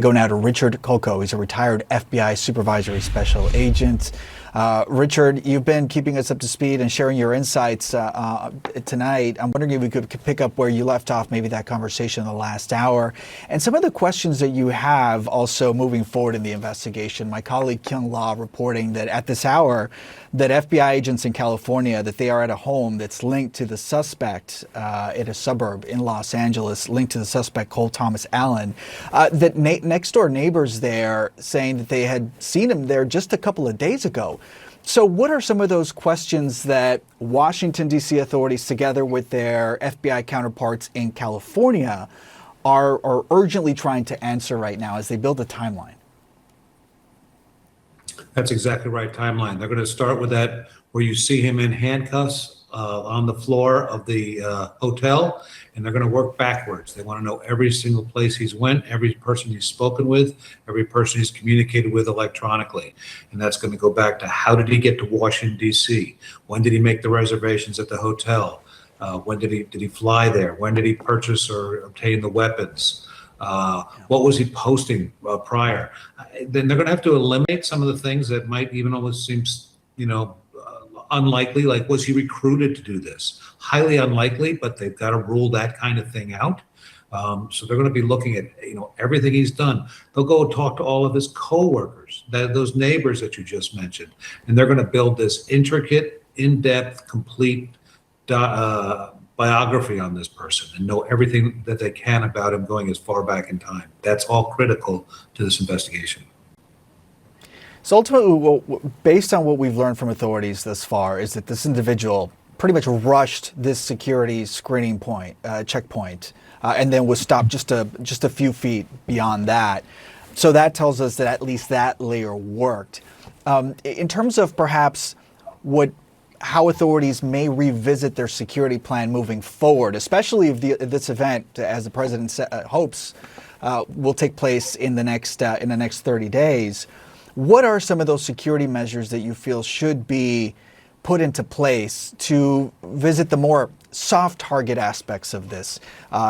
Go now to Richard Kolko. He's a retired FBI supervisory special agent. Richard, you've been keeping us up to speed and sharing your insights tonight. I'm wondering if we could pick up where you left off, maybe that conversation in the last hour, and some of the questions that you have also moving forward in the investigation. My colleague Kyung Law reporting that at this hour, that FBI agents in California, that they are at a home that's linked to the suspect in a suburb in Los Angeles, linked to the suspect Cole Thomas Allen, that next door neighbors there saying that they had seen him there just a couple of days ago. So what are some of those questions that Washington, D.C. authorities, together with their FBI counterparts in California, are urgently trying to answer right now as they build a timeline? That's exactly right, timeline. They're going to start with that where you see him in handcuffs on the floor of the hotel, and they're going to work backwards. They want to know every single place he's went, every person he's spoken with, every person he's communicated with electronically. And that's going to go back to how did he get to Washington, D.C.? When did he make the reservations at the hotel? When did he fly there? When did he purchase or obtain the weapons? What was he posting prior? Then they're going to have to eliminate some of the things that might even almost seem, unlikely, like was he recruited to do this? Highly unlikely, but they've got to rule that kind of thing out. So they're going to be looking at everything he's done. They'll go talk to all of his coworkers, those neighbors that you just mentioned, and they're going to build this intricate, in-depth, complete biography on this person and know everything that they can about him going as far back in time. That's all critical to this investigation. So ultimately, based on what we've learned from authorities thus far, is that this individual pretty much rushed this security screening checkpoint, and then was stopped just a few feet beyond that. So that tells us that at least that layer worked. In terms of perhaps how authorities may revisit their security plan moving forward, especially if this event, as the president hopes, will take place in the next 30 days. What are some of those security measures that you feel should be put into place to visit the more soft target aspects of this,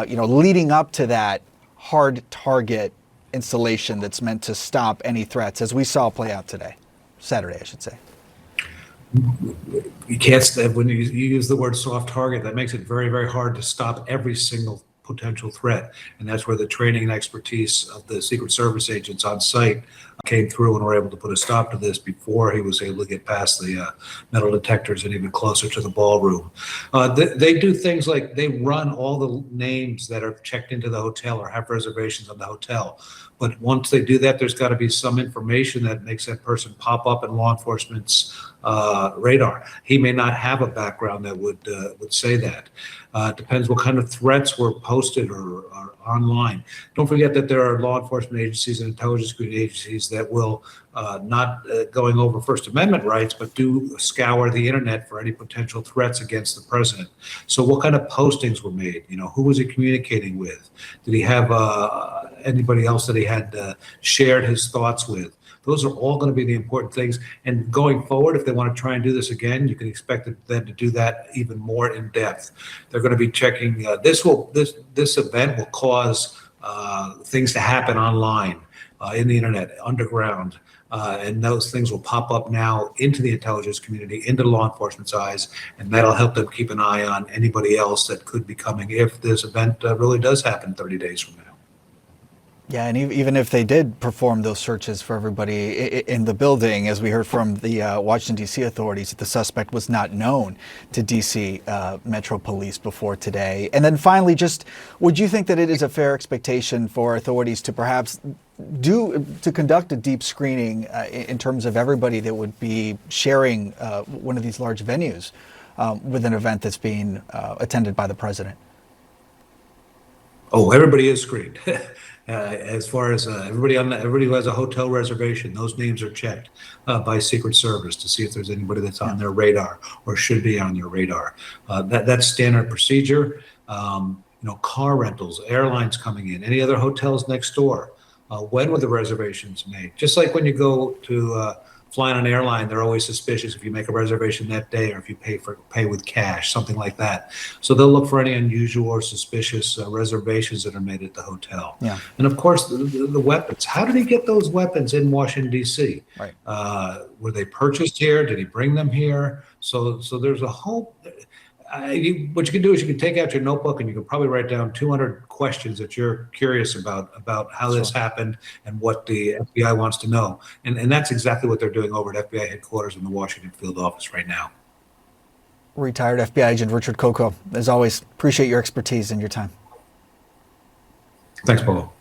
leading up to that hard target installation that's meant to stop any threats, as we saw play out Saturday, I should say? You can't, when you use the word soft target, that makes it very, very hard to stop every single potential threat. And that's where the training and expertise of the Secret Service agents on site came through and were able to put a stop to this before he was able to get past the metal detectors and even closer to the ballroom. They do things like they run all the names that are checked into the hotel or have reservations on the hotel. But once they do that, there's got to be some information that makes that person pop up in law enforcement's radar. He may not have a background that would say that. Depends what kind of threats were posted or online. Don't forget that there are law enforcement agencies and intelligence community agencies that will not going over First Amendment rights, but do scour the internet for any potential threats against the president. So what kind of postings were made? Who was he communicating with? Did he have anybody else that he had shared his thoughts with? Those are all going to be the important things. And going forward, if they want to try and do this again, you can expect them to do that even more in depth. They're going to be checking. This event will cause things to happen online, in the internet, underground. And those things will pop up now into the intelligence community, into law enforcement's eyes, and that'll help them keep an eye on anybody else that could be coming if this event really does happen 30 days from now. Yeah, and even if they did perform those searches for everybody in the building, as we heard from the Washington, D.C. authorities, that the suspect was not known to D.C. Metro Police before today. And then finally, would you think that it is a fair expectation for authorities to perhaps conduct a deep screening in terms of everybody that would be sharing one of these large venues with an event that's being attended by the president? Oh, everybody is screened. As far as everybody who has a hotel reservation, those names are checked by Secret Service to see if there's anybody that's on their radar or should be on your radar. That's standard procedure. Car rentals, airlines coming in, any other hotels next door. When were the reservations made? Just like when you go to flying an airline, they're always suspicious if you make a reservation that day or if you pay with cash, something like that. So they'll look for any unusual or suspicious reservations that are made at the hotel. Yeah. And of course, the weapons. How did he get those weapons in Washington, D.C.? Right. Were they purchased here? Did he bring them here? So there's a whole. What you can do is you can take out your notebook and you can probably write down 200 questions that you're curious about how this happened and what the FBI wants to know. And that's exactly what they're doing over at FBI headquarters in the Washington field office right now. Retired FBI agent Richard Coco, as always, appreciate your expertise and your time. Thanks, Paul.